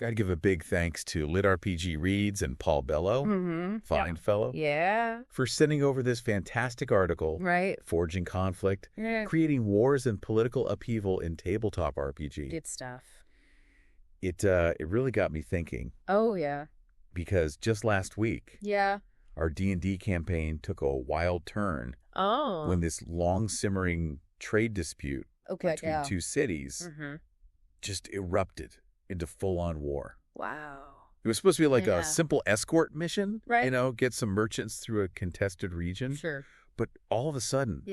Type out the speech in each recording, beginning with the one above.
Got to give a big thanks to Lit RPG Reads and Paul Bello, fine fellow, for sending over this fantastic article, Forging Conflict, creating wars and political upheaval in tabletop RPG. Good stuff. It really got me thinking. Oh, yeah. Because just last week, our D&D campaign took a wild turn when this long-simmering trade dispute between two cities just erupted into full-on war. Wow. It was supposed to be like a simple escort mission, get some merchants through a contested region. Sure. But all of a sudden,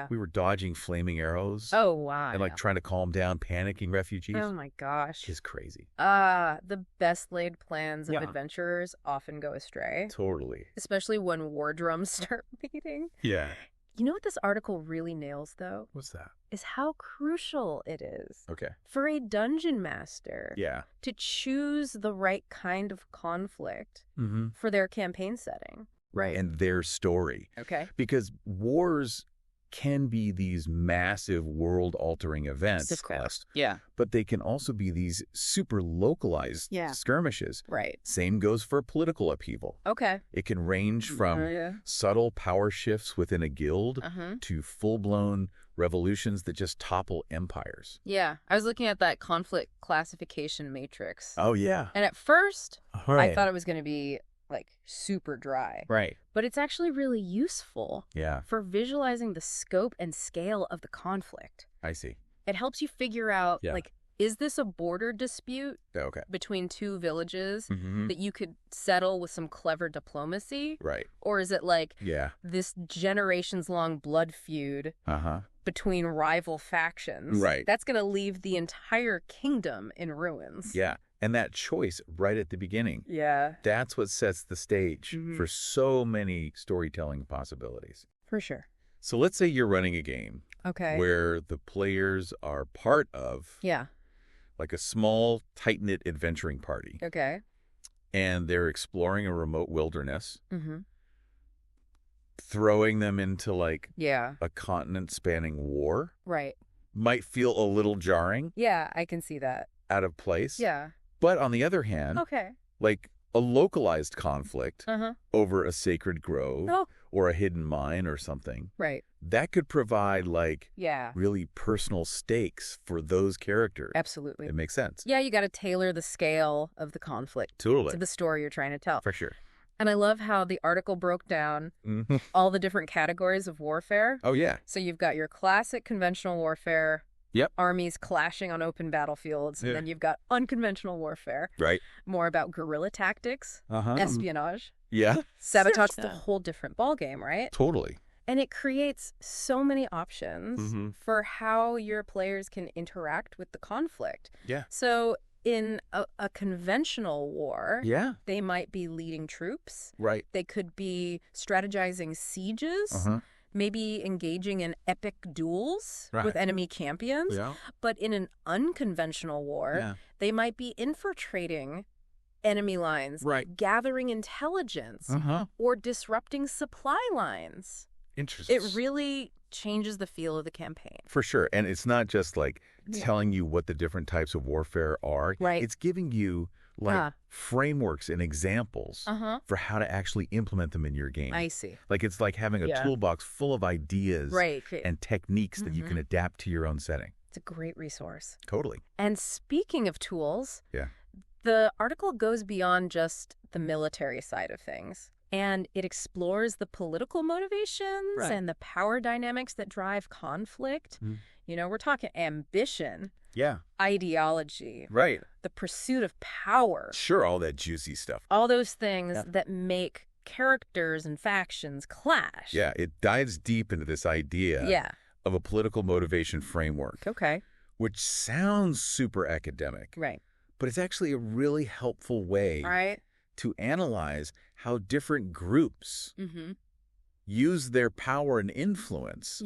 we were dodging flaming arrows. Oh, wow. And trying to calm down panicking refugees. Oh, my gosh. It's crazy. The best laid plans of adventurers often go astray. Totally. Especially when war drums start beating. Yeah. You know what this article really nails, though? What's that? Is how crucial it is for a dungeon master to choose the right kind of conflict for their campaign setting. Right. And their story. Okay. Because wars can be these massive world-altering events. Of course. But they can also be these super localized skirmishes. Right. Same goes for political upheaval. Okay. It can range from subtle power shifts within a guild to full-blown revolutions that just topple empires. Yeah. I was looking at that conflict classification matrix. Oh, yeah. And at first, I thought it was going to be super dry. Right. But it's actually really useful for visualizing the scope and scale of the conflict. I see. It helps you figure out, is this a border dispute between two villages that you could settle with some clever diplomacy? Right. Or is it this generations-long blood feud between rival factions? Right. That's going to leave the entire kingdom in ruins. Yeah. And that choice right at the beginning, that's what sets the stage for so many storytelling possibilities. For sure. So let's say you're running a game where the players are part of a small, tight-knit adventuring party. Okay. And they're exploring a remote wilderness, throwing them into a continent-spanning war. Right. Might feel a little jarring. Yeah, I can see that. Out of place. Yeah. But on the other hand, a localized conflict over a sacred grove or a hidden mine or something, that could provide really personal stakes for those characters. Absolutely. It makes sense. Yeah, you got to tailor the scale of the conflict to the story you're trying to tell. For sure. And I love how the article broke down all the different categories of warfare. Oh, yeah. So you've got your classic conventional warfare. Yep. Armies clashing on open battlefields. And then you've got unconventional warfare. Right. More about guerrilla tactics, espionage. Yeah. Sabotage, the whole different ballgame, right? Totally. And it creates so many options for how your players can interact with the conflict. Yeah. So in a conventional war, they might be leading troops. Right. They could be strategizing sieges. Maybe engaging in epic duels with enemy champions. Yeah. But in an unconventional war, they might be infiltrating enemy lines, gathering intelligence, or disrupting supply lines. Interesting. It really changes the feel of the campaign. For sure. And it's not just telling you what the different types of warfare are. Right. It's giving you frameworks and examples for how to actually implement them in your game. I see. It's like having a toolbox full of ideas and techniques that you can adapt to your own setting. It's a great resource. Totally. And speaking of tools, the article goes beyond just the military side of things. And it explores the political motivations and the power dynamics that drive conflict. You know, we're talking ambition. Yeah. Ideology. Right. The pursuit of power. Sure, all that juicy stuff. All those things that make characters and factions clash. Yeah, it dives deep into this idea of a political motivation framework. Okay. Which sounds super academic. Right. But it's actually a really helpful way to analyze how different groups use their power and influence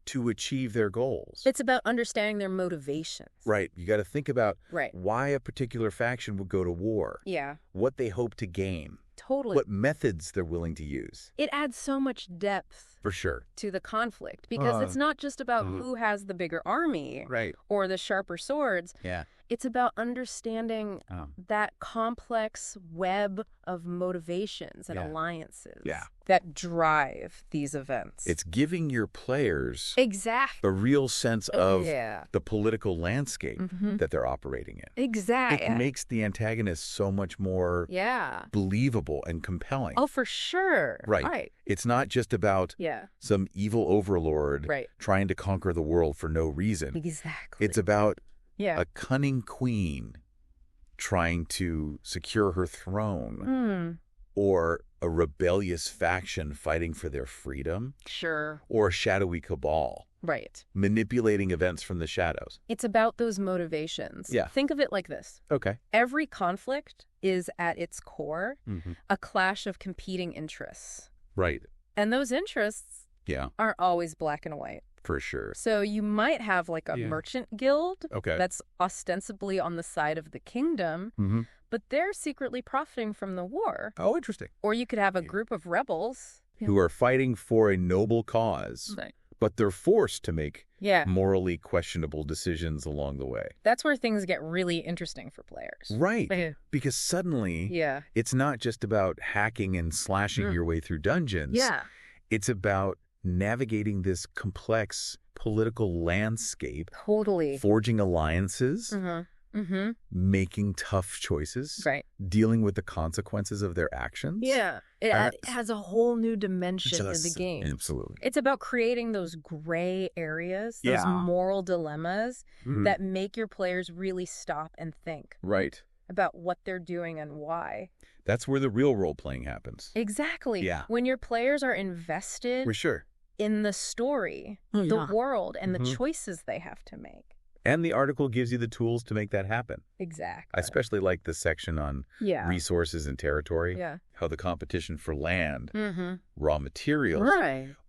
to achieve their goals. It's about understanding their motivations. Right. You got to think about why a particular faction would go to war. Yeah. What they hope to gain. Totally. What methods they're willing to use. It adds so much depth. For sure. To the conflict. Because it's not just about who has the bigger army. Right. Or the sharper swords. Yeah. It's about understanding that complex web of motivations and alliances that drive these events. It's giving your players exactly a real sense of the political landscape that they're operating in. Exactly. It makes the antagonist so much more believable and compelling. Oh, for sure. Right. It's not just about some evil overlord trying to conquer the world for no reason. Exactly. It's about a cunning queen trying to secure her throne, or a rebellious faction fighting for their freedom, or a shadowy cabal, manipulating events from the shadows. It's about those motivations. Think of it like this. Okay. Every conflict is at its core a clash of competing interests. Right. And those interests aren't always black and white. For sure. So you might have like a merchant guild that's ostensibly on the side of the kingdom, but they're secretly profiting from the war. Oh, interesting. Or you could have a group of rebels who are fighting for a noble cause, but they're forced to make morally questionable decisions along the way. That's where things get really interesting for players. Right. Because suddenly it's not just about hacking and slashing your way through dungeons. It's about navigating this complex political landscape. Totally. Forging alliances. Making tough choices. Dealing with the consequences of their actions. It has a whole new dimension in the game. Absolutely. It's about creating those gray areas, those moral dilemmas that make your players really stop and think. About what they're doing and why. That's where the real role-playing happens. Exactly. When your players are invested in the story, the world, and the choices they have to make. And the article gives you the tools to make that happen. Exactly. I especially like the section on resources and territory, how the competition for land, raw materials,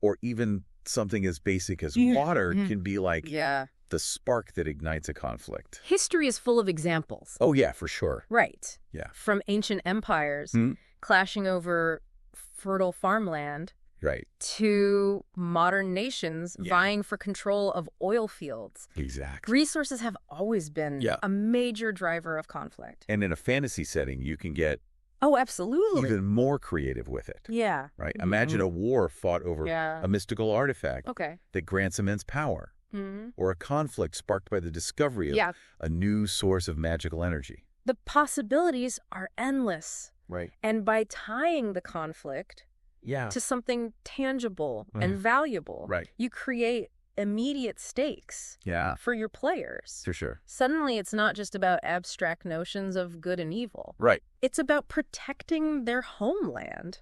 or even something as basic as water can be like the spark that ignites a conflict. History is full of examples. Oh, yeah, for sure. From ancient empires clashing over fertile farmland to modern nations vying for control of oil fields. Exactly. Resources have always been a major driver of conflict. And in a fantasy setting, you can get absolutely even more creative with it. Right? Imagine a war fought over a mystical artifact that grants immense power. Or a conflict sparked by the discovery of a new source of magical energy. The possibilities are endless. And by tying the conflict to something tangible and valuable, you create immediate stakes for your players. For sure. Suddenly, it's not just about abstract notions of good and evil. It's about protecting their homeland,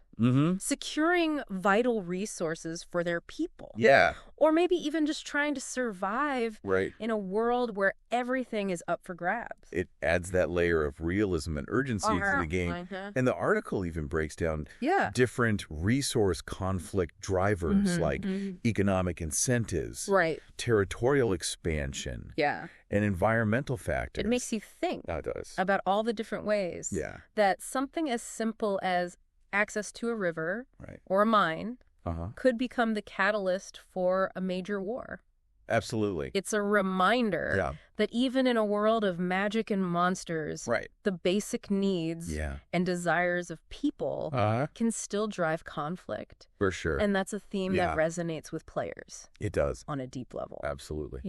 securing vital resources for their people. Or maybe even just trying to survive in a world where everything is up for grabs. It adds that layer of realism and urgency to the game. And the article even breaks down different resource conflict drivers like economic incentives, territorial expansion, and environmental factors. It makes you think about all the different ways that something as simple as access to a river or a mine could become the catalyst for a major war. Absolutely. It's a reminder that even in a world of magic and monsters, the basic needs and desires of people can still drive conflict. For sure. And that's a theme that resonates with players. It does. On a deep level. Absolutely.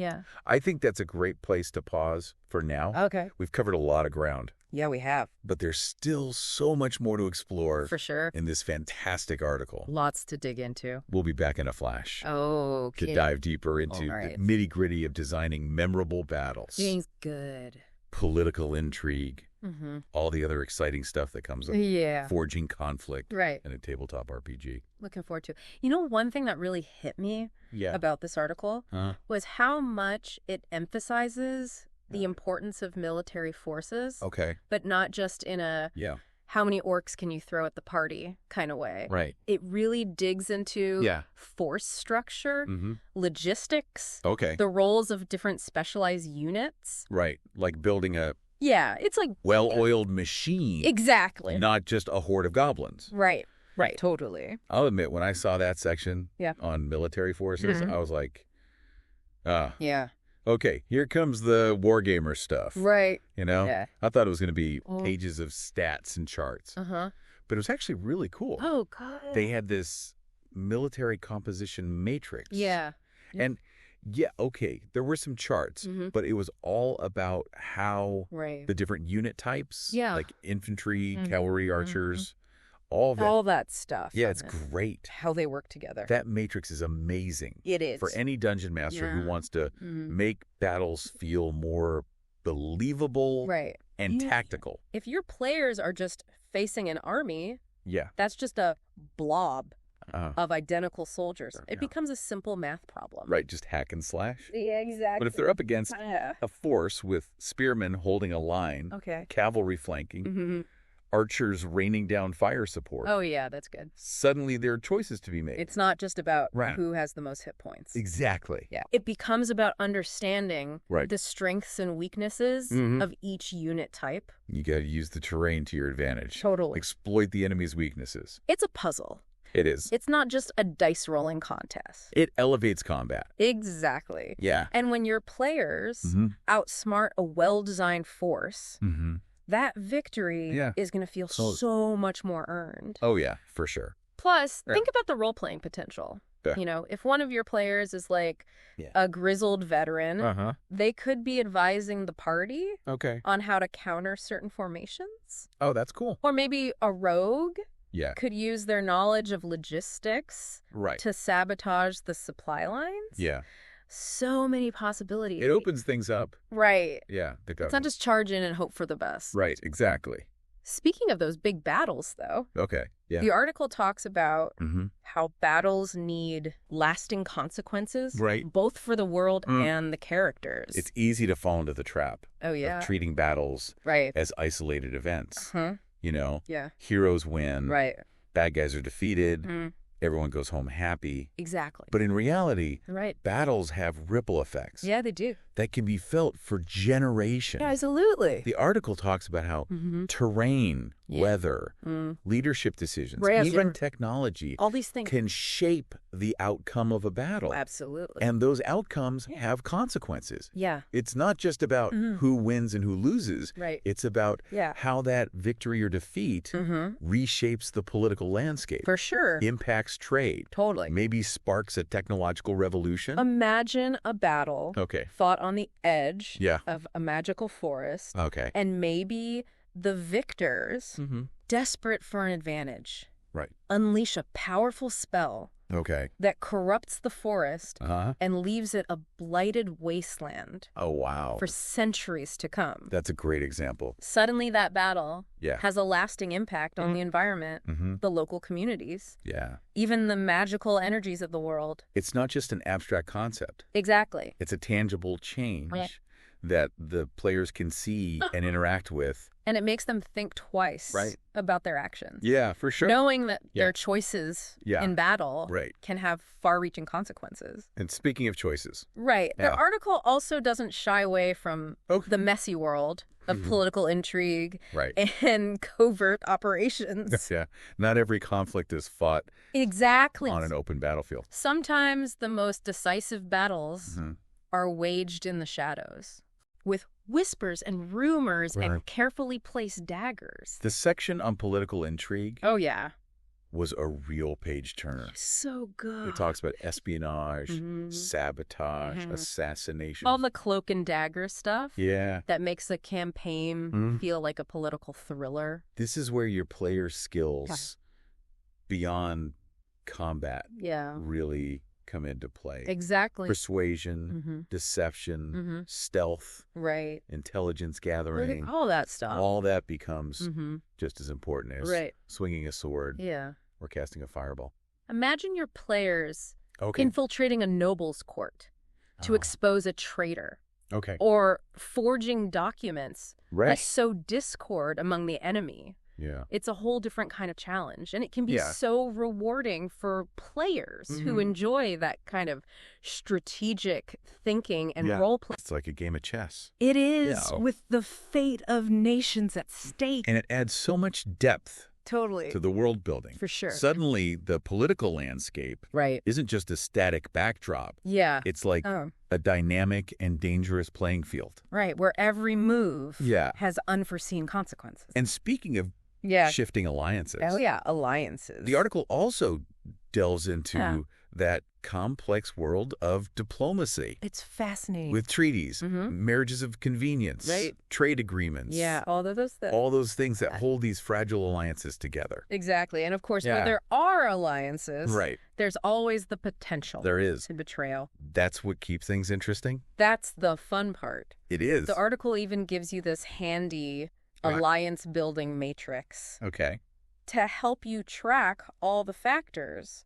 I think that's a great place to pause for now. We've covered a lot of ground. Yeah, we have. But there's still so much more to explore. For sure. In this fantastic article. Lots to dig into. We'll be back in a flash. Okay. To dive deeper into the nitty-gritty of designing memorable battles. Seems good. Political intrigue. All the other exciting stuff that comes with forging conflict in a tabletop RPG. Looking forward to it. You know, one thing that really hit me about this article was how much it emphasizes the importance of military forces. But not just in a how many orcs can you throw at the party kind of way. It really digs into force structure, logistics, the roles of different specialized units. Like building a it's like well-oiled machine. Exactly. Not just a horde of goblins. Right. Totally. I'll admit, when I saw that section on military forces, I was like, okay, here comes the wargamer stuff. Right. You know? Yeah. I thought it was going to be pages of stats and charts. Uh-huh. But it was actually really cool. Oh, God. They had this military composition matrix. Yeah. And yeah, okay, there were some charts, but it was all about how the different unit types, like infantry, cavalry, archers, all that stuff. Yeah, it's great. How they work together. That matrix is amazing. It is. For any dungeon master who wants to make battles feel more believable and tactical. If your players are just facing an army, that's just a blob of identical soldiers. It becomes a simple math problem. Right, just hack and slash. Yeah, exactly. But if they're up against a force with spearmen holding a line, cavalry flanking, archers raining down fire support. Oh, yeah, that's good. Suddenly there are choices to be made. It's not just about who has the most hit points. Exactly. Yeah. It becomes about understanding the strengths and weaknesses of each unit type. You got to use the terrain to your advantage. Totally. Exploit the enemy's weaknesses. It's a puzzle. It is. It's not just a dice rolling contest. It elevates combat. Exactly. Yeah. And when your players outsmart a well-designed force, that victory is going to feel so much more earned. Oh, yeah, for sure. Plus, think about the role-playing potential. Yeah. You know, if one of your players is like a grizzled veteran, they could be advising the party on how to counter certain formations. Oh, that's cool. Or maybe a rogue could use their knowledge of logistics to sabotage the supply lines. Yeah. So many possibilities. It opens things up. Right. Yeah. It's not just charge in and hope for the best. Right, exactly. Speaking of those big battles, though. Okay, yeah. The article talks about how battles need lasting consequences. Right. Both for the world and the characters. It's easy to fall into the trap. Oh, yeah. Of treating battles as isolated events. You know? Yeah. Heroes win. Right. Bad guys are defeated. Everyone goes home happy. Exactly. But in reality, battles have ripple effects. Yeah, they do. That can be felt for generations. Yeah, absolutely. The article talks about how terrain, weather, leadership decisions, even technology, all these things can shape the outcome of a battle. Oh, absolutely. And those outcomes have consequences. Yeah. It's not just about who wins and who loses. Right. It's about how that victory or defeat reshapes the political landscape. For sure. Impacts trade. Totally. Maybe sparks a technological revolution. Imagine a battle fought on the edge of a magical forest. Okay. And maybe the victors, desperate for an advantage, unleash a powerful spell that corrupts the forest and leaves it a blighted wasteland. Oh, wow. For centuries to come. That's a great example. Suddenly that battle has a lasting impact on the environment, the local communities, even the magical energies of the world. It's not just an abstract concept. Exactly. It's a tangible change that the players can see and interact with. And it makes them think twice about their actions. Yeah, for sure. Knowing that their choices in battle can have far-reaching consequences. And speaking of choices. The article also doesn't shy away from the messy world of political intrigue and covert operations. Not every conflict is fought on an open battlefield. Sometimes the most decisive battles are waged in the shadows, with whispers and rumors and carefully placed daggers. The section on political intrigue was a real page-turner. So good. It talks about espionage, sabotage, assassination. All the cloak and dagger stuff. Yeah. That makes a campaign feel like a political thriller. This is where your player skills beyond combat really come into play. Exactly. Persuasion, deception, stealth, intelligence gathering. All that stuff. All that becomes just as important as swinging a sword or casting a fireball. Imagine your players infiltrating a noble's court to expose a traitor. Or forging documents that sow discord among the enemy. It's a whole different kind of challenge. And it can be so rewarding for players who enjoy that kind of strategic thinking and role play. It's like a game of chess. It is, with the fate of nations at stake. And it adds so much depth Totally. to the world building. For sure. Suddenly, the political landscape isn't just a static backdrop. Yeah. It's like a dynamic and dangerous playing field. Right, where every move has unforeseen consequences. And speaking of shifting alliances. Oh, yeah, alliances. The article also delves into that complex world of diplomacy. It's fascinating. With treaties, marriages of convenience, trade agreements. Yeah, all of those things. All those things that hold these fragile alliances together. Exactly. And of course, where there are alliances, there's always the potential to betrayal. That's what keeps things interesting. That's the fun part. It is. The article even gives you this handy alliance building matrix. Okay. To help you track all the factors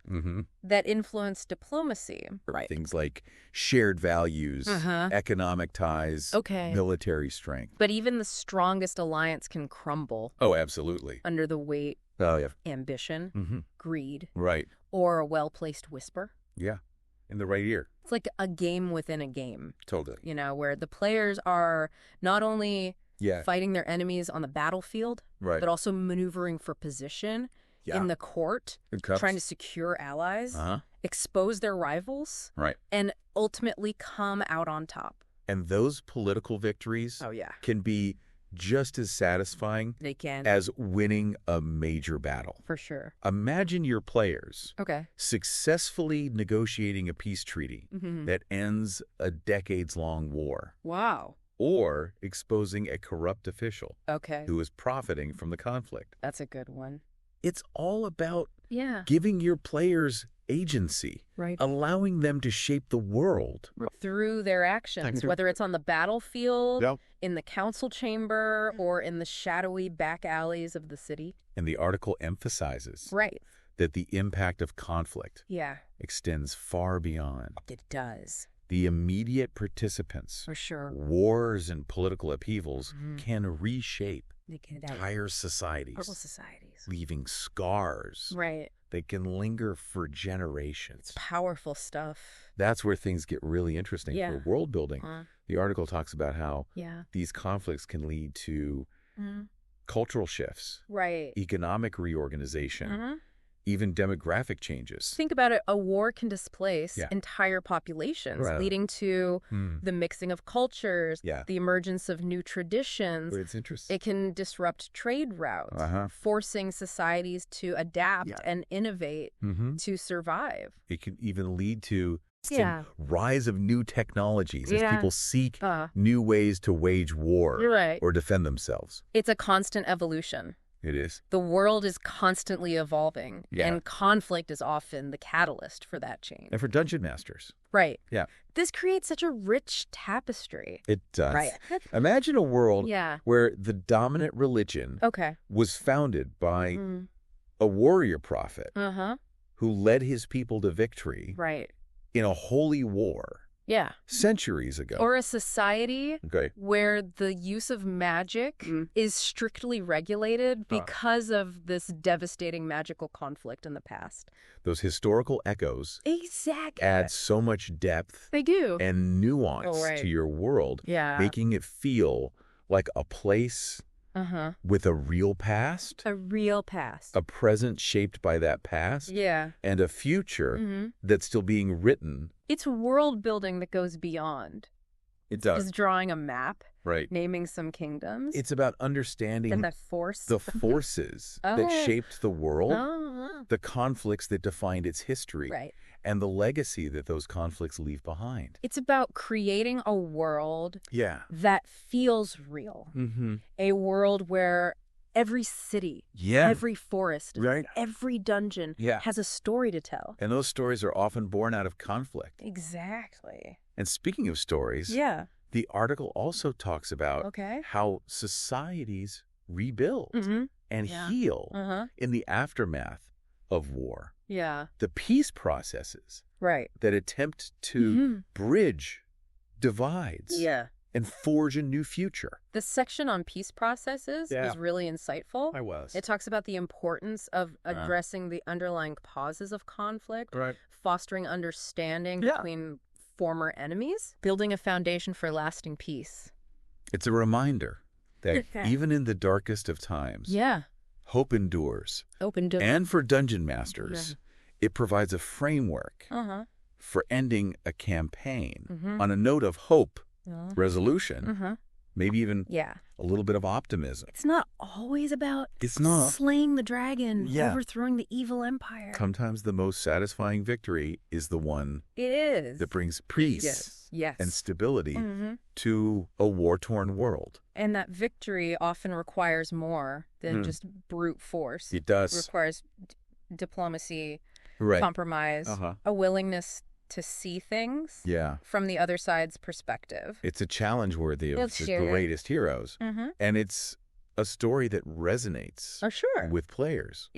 that influence diplomacy. Right. Things like shared values, economic ties, military strength. But even the strongest alliance can crumble. Oh, absolutely. Under the weight of ambition, greed, or a well-placed whisper. Yeah, in the right ear. It's like a game within a game. Totally. You know, where the players are not only fighting their enemies on the battlefield, but also maneuvering for position in the court, trying to secure allies, expose their rivals, and ultimately come out on top. And those political victories can be just as satisfying as winning a major battle. For sure. Imagine your players successfully negotiating a peace treaty that ends a decades-long war. Wow. Or exposing a corrupt official who is profiting from the conflict. That's a good one. It's all about giving your players agency, allowing them to shape the world. Through their actions, whether it's on the battlefield, in the council chamber, or in the shadowy back alleys of the city. And the article emphasizes that the impact of conflict extends far beyond. It does. The immediate participants, wars and political upheavals, can reshape entire societies, leaving scars. They can linger for generations. It's powerful stuff. That's where things get really interesting for world building. The article talks about how these conflicts can lead to cultural shifts, economic reorganization, even demographic changes. Think about it. A war can displace entire populations, leading to the mixing of cultures, the emergence of new traditions. It's interesting. It can disrupt trade routes, forcing societies to adapt and innovate to survive. It can even lead to rise of new technologies as people seek new ways to wage war or defend themselves. It's a constant evolution. It is. The world is constantly evolving, and conflict is often the catalyst for that change. And for dungeon masters. Right. Yeah. This creates such a rich tapestry. It does. Right. Imagine a world where the dominant religion was founded by a warrior prophet who led his people to victory in a holy war. Yeah. Centuries ago. Or a society where the use of magic is strictly regulated because of this devastating magical conflict in the past. Those historical echoes add so much depth and nuance to your world, making it feel like a place with a real past. A real past. A present shaped by that past. Yeah. And a future that's still being written. It's world building that goes beyond. It does. Just drawing a map. Naming some kingdoms. It's about understanding the forces that shaped the world, the conflicts that defined its history, and the legacy that those conflicts leave behind. It's about creating a world that feels real. A world where every city, every forest, every dungeon has a story to tell. And those stories are often born out of conflict. Exactly. And speaking of stories, the article also talks about how societies rebuild and heal in the aftermath of war. The peace processes that attempt to bridge divides and forge a new future. The section on peace processes is really insightful. It talks about the importance of addressing the underlying causes of conflict, fostering understanding between former enemies, building a foundation for lasting peace. It's a reminder that even in the darkest of times, Hope endures. And for dungeon masters, it provides a framework for ending a campaign on a note of hope, resolution, maybe even a little bit of optimism. It's not always about slaying the dragon, overthrowing the evil empire. Sometimes the most satisfying victory is the one that brings peace and stability to a war-torn world. And that victory often requires more than just brute force. It does. It requires diplomacy, compromise, a willingness to see things from the other side's perspective. It's a challenge worthy of the greatest heroes. And it's a story that resonates with players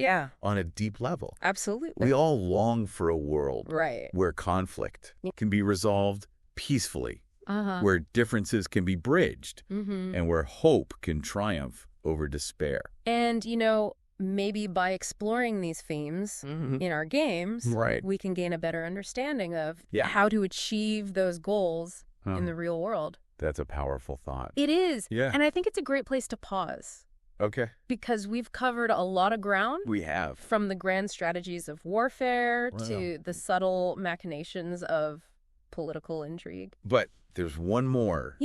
on a deep level. Absolutely. We all long for a world where conflict can be resolved peacefully, where differences can be bridged, and where hope can triumph over despair. And, you know, maybe by exploring these themes in our games, we can gain a better understanding of how to achieve those goals in the real world. That's a powerful thought. It is. Yeah. And I think it's a great place to pause. Okay. Because we've covered a lot of ground. We have. From the grand strategies of warfare to the subtle machinations of political intrigue. But there's one more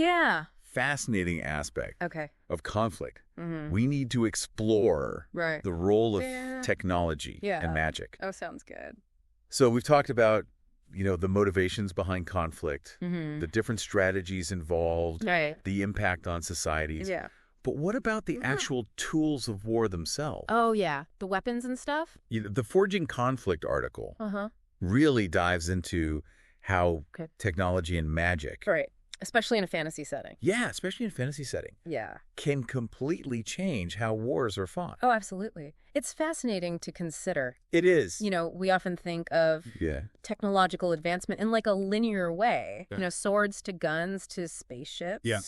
fascinating aspect of conflict. We need to explore the role of technology and magic. Oh, sounds good. So we've talked about, you know, the motivations behind conflict, the different strategies involved, the impact on societies. Yeah. But what about the actual tools of war themselves? Oh, yeah. The weapons and stuff? The Forging Conflict article really dives into how technology and magic... Especially in a fantasy setting. Yeah, especially in a fantasy setting. Yeah. Can completely change how wars are fought. Oh, absolutely. It's fascinating to consider. It is. You know, we often think of technological advancement in like a linear way. You know, swords to guns to spaceships. Yeah.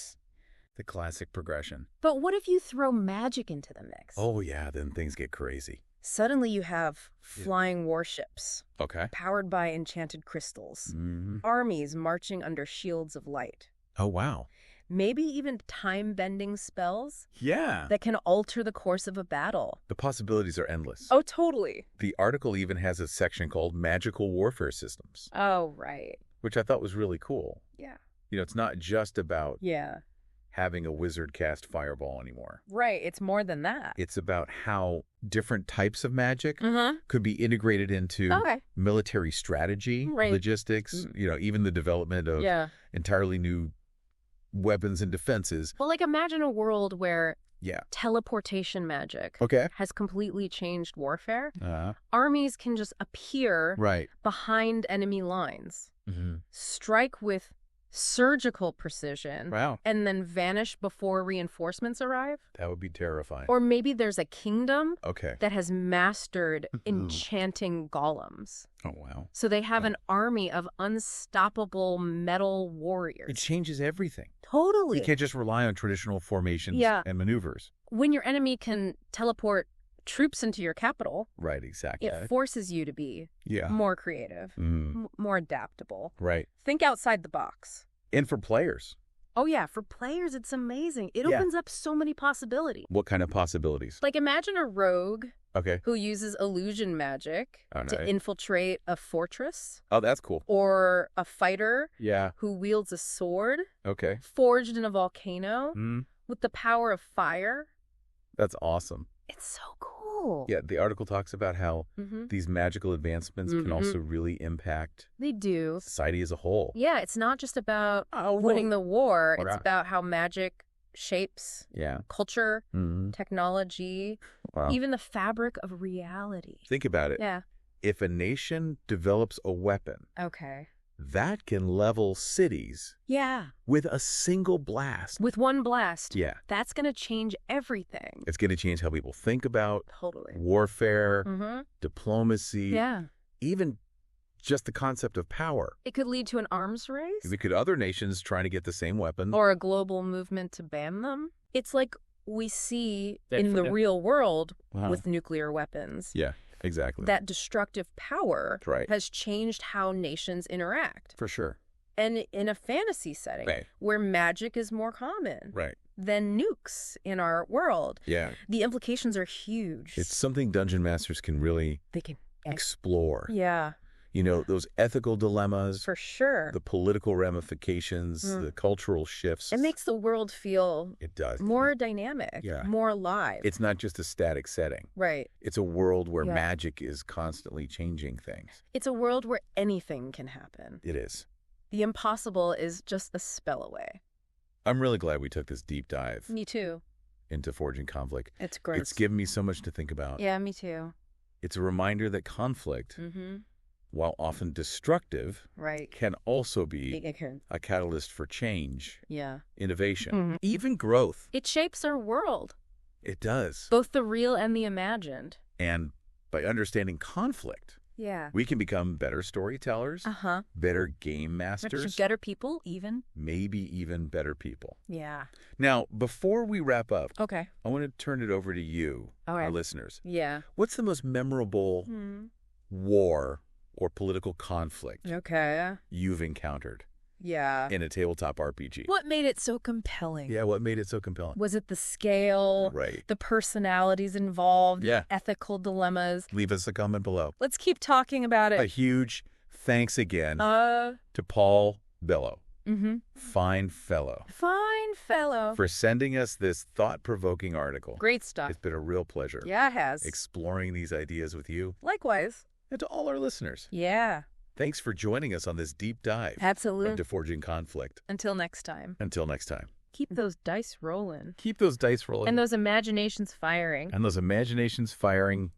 The classic progression. But what if you throw magic into the mix? Oh, yeah, then things get crazy. Suddenly you have flying warships. Okay. Powered by enchanted crystals. Armies marching under shields of light. Oh, wow. Maybe even time-bending spells. Yeah. That can alter the course of a battle. The possibilities are endless. Oh, totally. The article even has a section called Magical Warfare Systems. Oh, right. Which I thought was really cool. Yeah. You know, it's not just about having a wizard cast fireball anymore. Right. It's more than that. It's about how different types of magic could be integrated into military strategy, logistics, you know, even the development of entirely new weapons and defenses. Well, like imagine a world where teleportation magic has completely changed warfare. Armies can just appear behind enemy lines, strike with surgical precision, and then vanish before reinforcements arrive. That would be terrifying. Or maybe there's a kingdom that has mastered enchanting golems. Oh, wow. So they have an army of unstoppable metal warriors. It changes everything. Totally. You can't just rely on traditional formations and maneuvers. When your enemy can teleport troops into your capital, right, exactly. It forces you to be more creative, more adaptable. Right. Think outside the box. And for players. Oh, yeah. For players, it's amazing. It opens up so many possibilities. What kind of possibilities? Like imagine a rogue who uses illusion magic to infiltrate a fortress. Oh, that's cool. Or a fighter who wields a sword forged in a volcano with the power of fire. That's awesome. It's so cool. Yeah, the article talks about how these magical advancements can also really impact society as a whole. Yeah, it's not just about winning the war. It's about how magic shapes culture, technology, even the fabric of reality. Think about it. Yeah. If a nation develops a weapon, that can level cities with a single blast. With one blast. Yeah. That's going to change everything. It's going to change how people think about warfare, diplomacy, even just the concept of power. It could lead to an arms race. It could other nations trying to get the same weapon. Or a global movement to ban them. It's like we see in the real world with nuclear weapons. Yeah. Exactly. That destructive power has changed how nations interact. For sure. And in a fantasy setting where magic is more common than nukes in our world, the implications are huge. It's something dungeon masters can really explore. Yeah. You know, those ethical dilemmas. For sure. The political ramifications, the cultural shifts. It makes the world feel more dynamic, more alive. It's not just a static setting. Right. It's a world where magic is constantly changing things. It's a world where anything can happen. It is. The impossible is just a spell away. I'm really glad we took this deep dive. Me too. Into Forging Conflict. It's great. It's given me so much to think about. Yeah, me too. It's a reminder that conflict, while often destructive, can also be a catalyst for change, innovation, even growth. It shapes our world. It does. Both the real and the imagined. And by understanding conflict, we can become better storytellers, better game masters. Better people, even. Maybe even better people. Yeah. Now, before we wrap up, I want to turn it over to you, our listeners. Yeah. What's the most memorable war or political conflict you've encountered in a tabletop RPG? What made it so compelling? Yeah, what made it so compelling? Was it the scale? The personalities involved? Ethical dilemmas? Leave us a comment below. Let's keep talking about it. A huge thanks again to Paul Bello. Fine fellow. Fine fellow. For sending us this thought-provoking article. Great stuff. It's been a real pleasure. Yeah, it has. Exploring these ideas with you. Likewise. And to all our listeners. Yeah. Thanks for joining us on this deep dive. Absolutely. Into Forging Conflict. Until next time. Until next time. Keep those dice rolling. Keep those dice rolling. And those imaginations firing. And those imaginations firing.